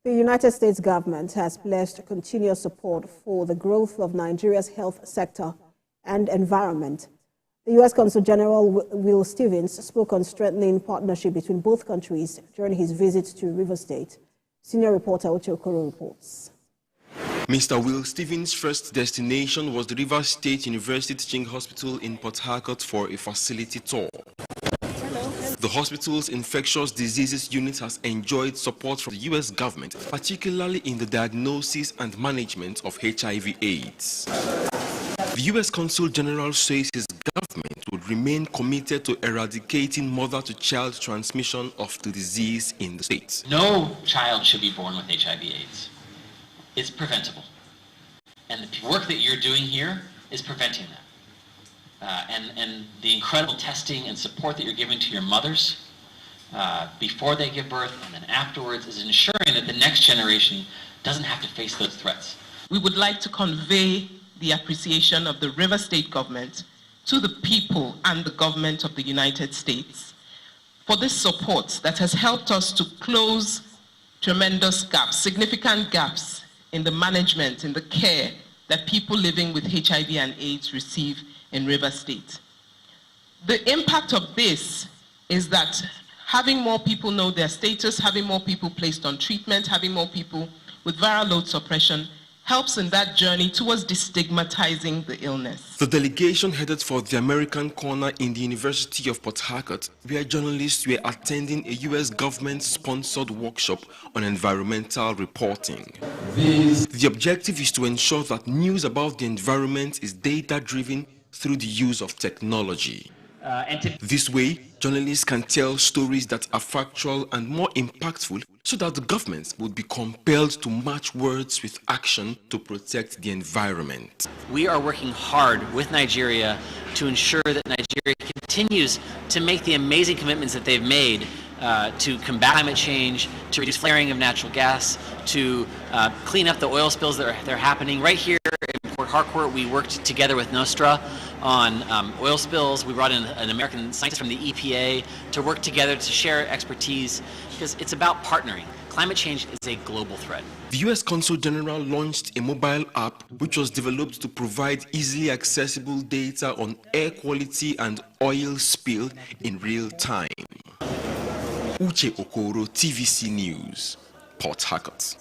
The United States government has pledged continuous support for the growth of Nigeria's health sector and environment. The U.S. Consul General Will Stevens spoke on strengthening partnership between both countries during his visit to Rivers State. Senior reporter Uche Okoro reports. Mr. Will Stevens' first destination was the Rivers State University Teaching Hospital in Port Harcourt for a facility tour. The hospital's infectious diseases unit has enjoyed support from the U.S. government, particularly in the diagnosis and management of HIV/AIDS. The U.S. Consul General says his government would remain committed to eradicating mother-to-child transmission of the disease in the state. No child should be born with HIV/AIDS. It's preventable. And the work that you're doing here is preventing that. And the incredible testing and support that you're giving to your mothers before they give birth and then afterwards is ensuring that the next generation doesn't have to face those threats. We would like to convey the appreciation of the Rivers State government to the people and the government of the United States for this support that has helped us to close tremendous gaps, significant gaps in the management, in the care that people living with HIV and AIDS receive in Rivers State. The impact of this is that having more people know their status, having more people placed on treatment, having more people with viral load suppression helps in that journey towards destigmatizing the illness. The delegation headed for the American corner in the University of Port Harcourt, where journalists were attending a U.S. government-sponsored workshop on environmental reporting. The objective is to ensure that news about the environment is data-driven through the use of technology. This way, journalists can tell stories that are factual and more impactful so that the government would be compelled to match words with action to protect the environment. We are working hard with Nigeria to ensure that Nigeria continues to make the amazing commitments that they've made to combat climate change, to reduce flaring of natural gas, to clean up the oil spills that are happening. Right here in Port Harcourt, we worked together with Nostra on oil spills. We brought in an American scientist from the EPA to work together to share expertise, because it's about partnering. Climate change is a global threat. The U.S. Consul General launched a mobile app which was developed to provide easily accessible data on air quality and oil spill in real time. Uche Okoro, TVC News, Port Harcourt.